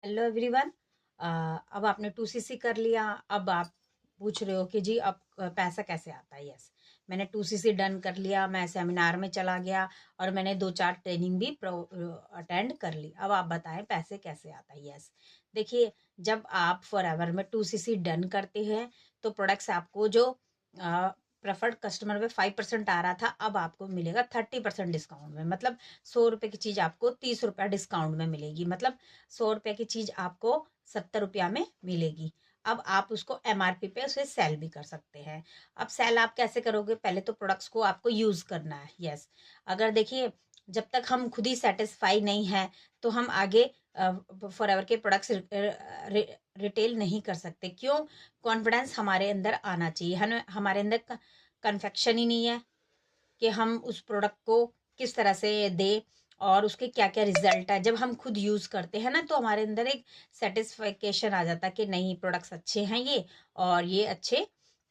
Hello everyone. अब आपने 2cc कर लिया। अब आप पूछ रहे हो कि जी अब पैसा कैसे आता है। यस, मैंने 2cc डन कर लिया, मैं सेमिनार में चला गया और मैंने 2-4 ट्रेनिंग भी अटेंड कर ली। अब आप बताएं पैसे कैसे आता है। यस, देखिए, जब आप फॉरएवर में 2cc डन करते हैं तो प्रोडक्ट्स आपको जो प्रेफर्ड कस्टमर में 5% आ रहा था, अब आपको मिलेगा 30% डिस्काउंट में। मतलब 100 रुपए की चीज आपको 30 रुपया डिस्काउंट में मिलेगी। मतलब 100 रुपए की चीज आपको 70 रुपया में मिलेगी। अब आप उसको MRP पे उसे सेल भी कर सकते हैं। अब सेल आप कैसे करोगे? पहले तो प्रोडक्ट्स को आपको यूज करना है। यस, अगर देखिए, जब तक हम खुद ही सेटिस्फाई नहीं है तो हम आगे फॉरएवर के प्रोडक्ट्स रिटेल नहीं कर सकते। क्यों? कॉन्फिडेंस हमारे अंदर आना चाहिए। हमारे अंदर कन्फेक्शन ही नहीं है कि हम उस प्रोडक्ट को किस तरह से दें और उसके क्या क्या रिजल्ट है। जब हम खुद यूज करते हैं ना तो हमारे अंदर एक सेटिस्फेक्शन आ जाता है कि नहीं, प्रोडक्ट्स अच्छे हैं ये और ये अच्छे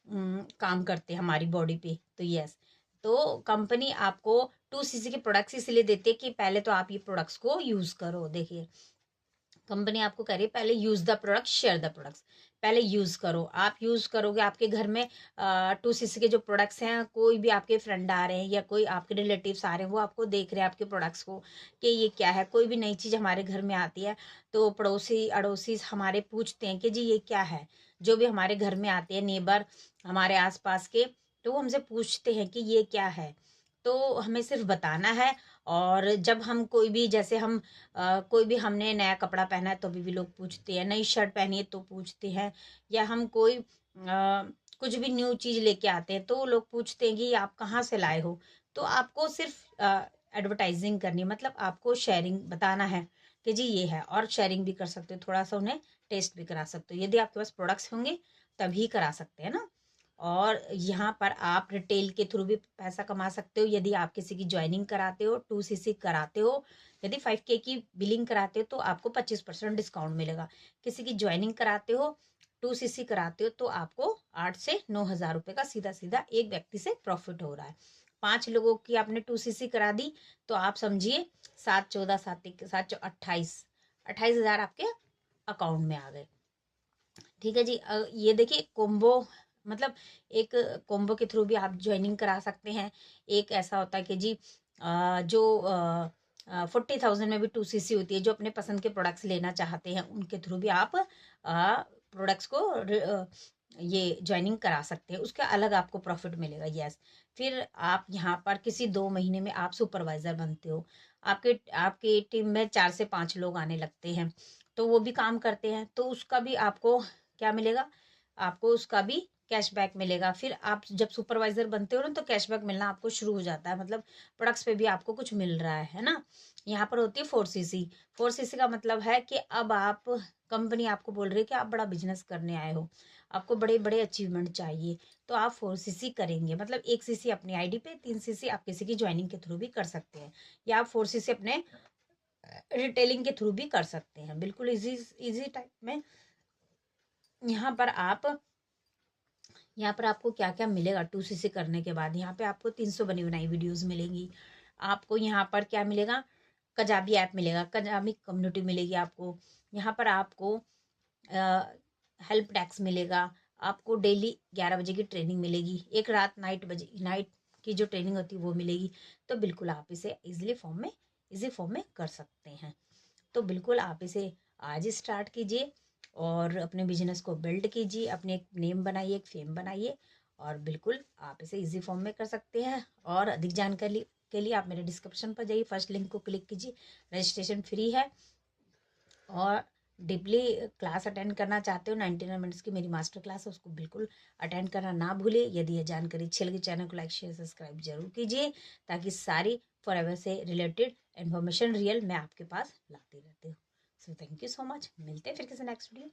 काम करते हैं हमारी बॉडी पे। तो यस, तो कंपनी आपको 2cc के प्रोडक्ट्स इसलिए देती है कि पहले तो आप ये प्रोडक्ट्स को यूज करो। देखिए, कंपनी आपको कह रही है पहले use the product, share the products. पहले यूज करो। आप यूज करोगे, आपके घर में 2cc के जो प्रोडक्ट्स हैं, कोई भी आपके फ्रेंड आ रहे हैं या कोई आपके रिलेटिव्स आ रहे हैं, वो आपको देख रहे हैं आपके प्रोडक्ट्स को कि ये क्या है। कोई भी नई चीज हमारे घर में आती है तो पड़ोसी अड़ोसी हमारे पूछते हैं कि जी ये क्या है। जो भी हमारे घर में आते हैं, नेबर हमारे आसपास के, तो वो हमसे पूछते हैं कि ये क्या है। तो हमें सिर्फ बताना है। और जब हम कोई भी, जैसे हम कोई भी हमने नया कपड़ा पहना है तो भी लोग पूछते हैं, नई शर्ट पहनी है तो पूछते हैं, या हम कोई कुछ भी न्यू चीज लेके आते हैं तो लोग पूछते हैं कि ये आप कहाँ से लाए हो। तो आपको सिर्फ एडवर्टाइजिंग करनी है, मतलब आपको शेयरिंग बताना है कि जी ये है। और शेयरिंग भी कर सकते हो, थोड़ा सा उन्हें टेस्ट भी करा सकते हो। यदि आपके पास प्रोडक्ट्स होंगे तभी करा सकते हैं ना। और यहाँ पर आप रिटेल के थ्रू भी पैसा कमा सकते हो। यदि आप किसी की ज्वाइनिंग कराते हो, 2cc कराते हो, यदि 5K की बिलिंग कराते हो तो आपको 25% डिस्काउंट मिलेगा। किसी की ज्वाइनिंग कराते हो, 2cc कराते हो, तो आपको 8 से 9 हज़ार रुपए का सीधा सीधा एक व्यक्ति से प्रॉफिट हो रहा है। 5 लोगों की आपने 2cc करा दी तो आप समझिए 7-14 7 28 28 हज़ार आपके अकाउंट में आ गए। ठीक है जी। ये देखिए कोम्बो, मतलब एक कोम्बो के थ्रू भी आप ज्वाइनिंग करा सकते हैं। एक ऐसा होता है कि जी जो 40,000 में भी 2cc होती है, जो अपने पसंद के प्रोडक्ट्स लेना चाहते हैं उनके थ्रू भी आप प्रोडक्ट्स को ये ज्वाइनिंग करा सकते हैं। उसका अलग आपको प्रॉफिट मिलेगा। यस, फिर आप यहाँ पर किसी 2 महीने में आप सुपरवाइजर बनते हो। आपके आपकी टीम में 4 से 5 लोग आने लगते हैं तो वो भी काम करते हैं, तो उसका भी आपको क्या मिलेगा? आपको उसका भी कैशबैक मिलेगा। फिर आप जब सुपरवाइजर बनते हो ना तो कैशबैक मिलना आपको शुरू हो जाता है। मतलब प्रोडक्ट्स पे भी आपको कुछ मिल रहा है ना। यहाँ पर होती है 4cc। 4cc का मतलब है कि अब आप, कंपनी आपको बोल रही है कि आप बड़ा बिजनेस करने आए हो, आपको बड़े बड़े अचीवमेंट चाहिए, तो आप 4cc करेंगे। मतलब 1cc अपनी आईडी पे, 3cc आप किसी की ज्वाइनिंग के थ्रू भी कर सकते हैं, या आप 4cc अपने रिटेलिंग के थ्रू भी कर सकते हैं। बिल्कुल इजी इजी टाइप में। यहाँ पर आप, यहाँ पर आपको क्या क्या मिलेगा 2cc करने के बाद? यहाँ पे आपको 300 बनी बनाई वीडियोस मिलेंगी। आपको यहाँ पर क्या मिलेगा? कजाबी ऐप मिलेगा, कजाबी कम्युनिटी मिलेगी आपको। यहाँ पर आपको हेल्प डेस्क मिलेगा। आपको डेली 11 बजे की ट्रेनिंग मिलेगी। एक रात नाइट की जो ट्रेनिंग होती है वो मिलेगी। तो बिल्कुल आप इसे इजी फॉर्म में कर सकते हैं। तो बिल्कुल आप इसे आज ही स्टार्ट कीजिए और अपने बिजनेस को बिल्ड कीजिए, अपने एक नेम बनाइए, एक फेम बनाइए, और बिल्कुल आप इसे इजी फॉर्म में कर सकते हैं। और अधिक जानकारी के लिए आप मेरे डिस्क्रिप्शन पर जाइए, फर्स्ट लिंक को क्लिक कीजिए। रजिस्ट्रेशन फ्री है। और डीपली क्लास अटेंड करना चाहते हो, 99 मिनट्स की मेरी मास्टर क्लास है, उसको बिल्कुल अटेंड करना ना भूले। यदि यह जानकारी अच्छी लगी, चैनल को लाइक शेयर सब्सक्राइब जरूर कीजिए, ताकि सारी फॉरएवर से रिलेटेड इन्फॉर्मेशन रियल मैं आपके पास लाती रहती हूँ। So thank you so much. मिलते हैं फिर किसी नेक्स्ट वीडियो।